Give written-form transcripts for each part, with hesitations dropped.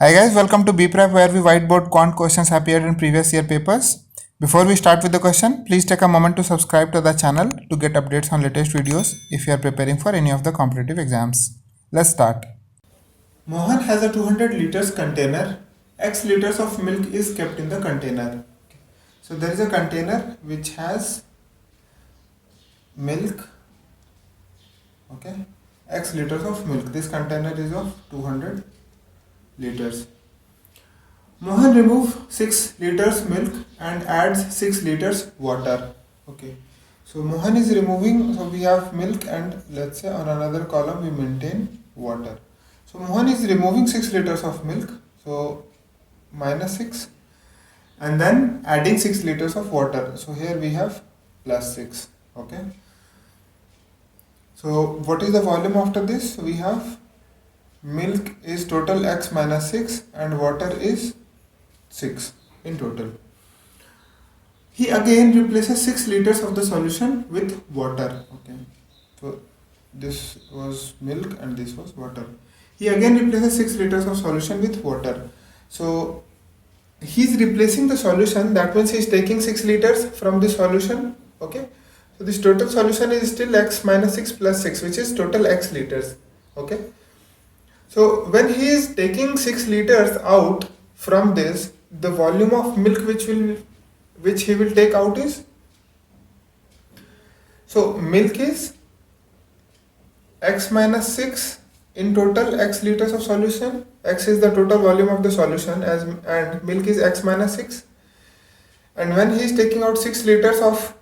Hi guys, welcome to BPrep where we whiteboard quant questions appeared in previous year papers. Before we start with the question, please take a moment to subscribe to the channel to get updates on latest videos if you are preparing for any of the competitive exams. Let's start. Mohan has a 200 liters container. X liters of milk is kept in the container. So there is a container which has milk, okay, X liters of milk. This container is of 200 liters. Mohan remove 6 liters milk and adds 6 liters water. Okay. So Mohan is removing, so we have milk and let's say on another column we maintain water. So Mohan is removing 6 liters of milk. So minus 6 and then adding 6 liters of water. So here we have plus 6. Okay. So what is the volume after this? We have milk is total X minus 6 and water is 6 in total. He again replaces 6 liters of the solution with water. Okay, so this was milk and this was water. He again replaces 6 liters of solution with water. So he's replacing the solution, that means he's taking 6 liters from the solution. Okay, so this total solution is still X minus 6 plus 6, which is total X liters. Okay, so when he is taking 6 liters out from this, the volume of milk which he will take out is, so milk is X minus 6 in total X liters of solution. X is the total volume of the solution and milk is X minus 6. And when he is taking out 6 liters of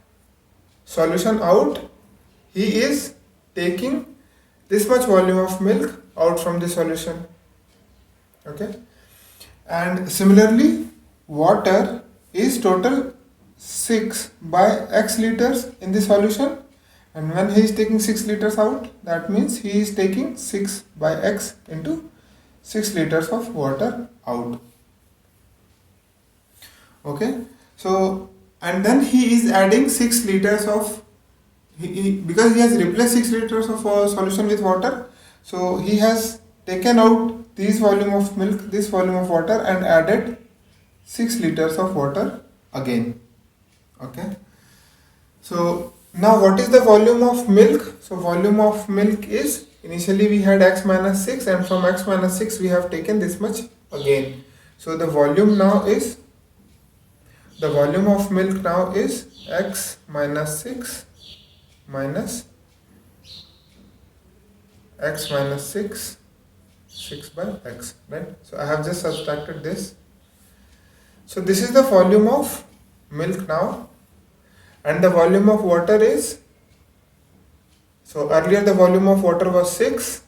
solution out, he is taking this much volume of milk out from the solution. Okay. And similarly, water is total 6 by X liters in the solution, and when he is taking 6 liters out, that means he is taking 6 by X into 6 liters of water out. Okay, so and then he is adding 6 liters of, because he has replaced 6 liters of solution with water, so he has taken out this volume of milk, this volume of water, and added 6 liters of water again. Okay, so now what is the volume of milk? So volume of milk is, initially we had X minus 6 and from X minus 6 we have taken this much again. So the volume now is, the volume of milk now is X minus 6 minus X minus 6 by X, right? So I have just subtracted this. So this is the volume of milk now, and the volume of water is, so earlier the volume of water was 6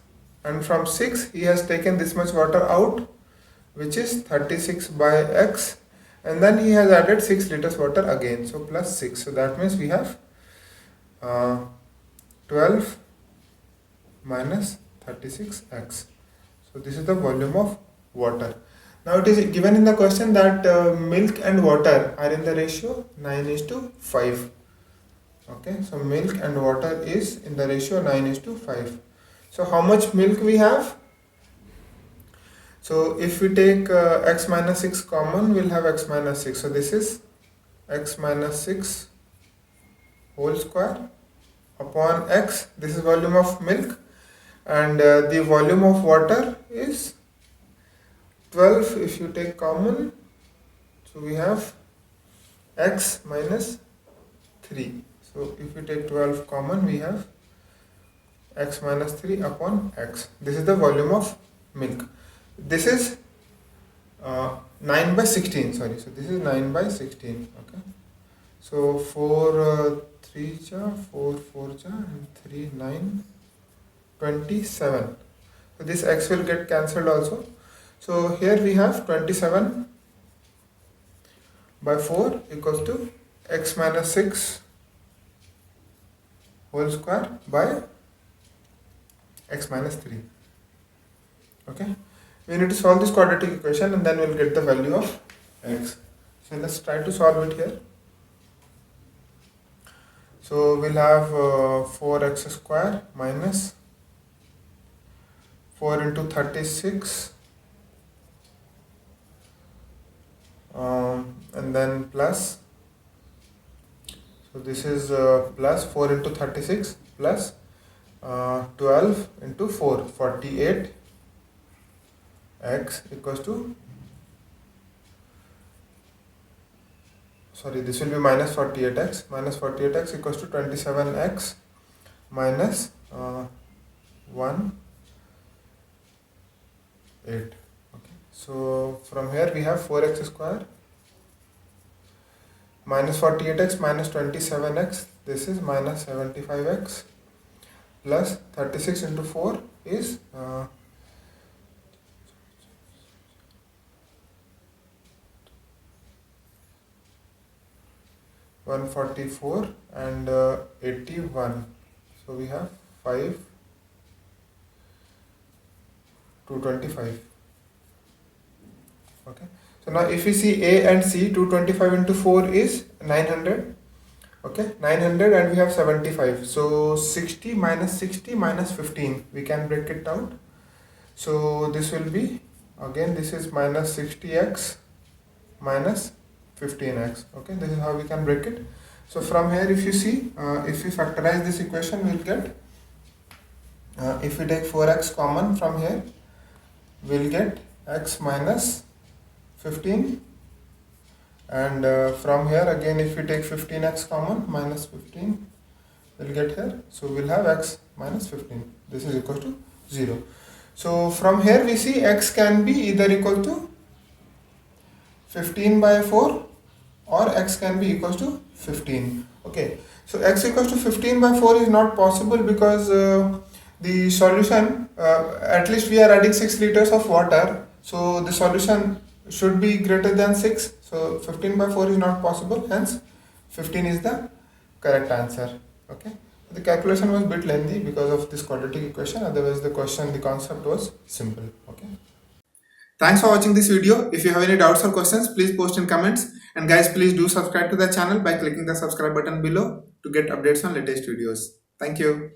and from 6 he has taken this much water out, which is 36 by X, and then he has added 6 liters water again, so plus 6. So that means we have 12 minus 36X. So this is the volume of water. Now it is given in the question that milk and water are in the ratio 9:5. Okay, so milk and water is in the ratio 9:5. So how much milk we have? So if we take X minus 6 common, we'll have X minus 6. So this is X minus 6 whole square upon X. This is volume of milk, and the volume of water is 12 if you take common. So we have X minus 3. So if we take 12 common, we have X minus 3 upon X. This is the volume of milk. This is 9 by 16, sorry. So this is 9 by 16. Okay. So 4 3 cha, 4 4 cha, and 3 9, 27. So this X will get cancelled also. So here we have 27 by 4 equals to X minus 6 whole square by X minus 3. Okay, we need to solve this quadratic equation and then we'll get the value of X. So let's try to solve it here. So we'll have 4x square minus 4 into 36 and then plus, so this is plus 4 into 36 plus 12 into 4, 48 x equals to, sorry, this will be minus 48x. Minus 48x equals to 27x minus 1, 8. Okay. So from here we have 4x square minus 48x minus 27x. This is minus 75x plus 36 into 4 is 144 and 81. So we have 5, 225. Okay. So now if we see A and C, 225 into 4 is 900. Okay, 900 and we have 75. So 60 minus 15. We can break it out. So this will be, again, this is minus 60x minus 15x. Okay, this is how we can break it. So from here, if you see, if we factorize this equation, we'll get, if we take 4x common from here, we'll get x minus 15. And from here again, if we take 15x common, minus 15, we'll get here. So we'll have x minus 15. This is equal to 0. So from here we see x can be either equal to 15 by 4 or x can be equal to 15. Okay. So x equals to 15 by 4 is not possible because the solution, at least we are adding 6 liters of water. So the solution should be greater than 6. So 15 by 4 is not possible. Hence 15 is the correct answer. Okay. The calculation was a bit lengthy because of this quadratic equation. Otherwise the concept was simple. Okay. Thanks for watching this video. If you have any doubts or questions, please post in comments. And guys, please do subscribe to the channel by clicking the subscribe button below to get updates on latest videos. Thank you.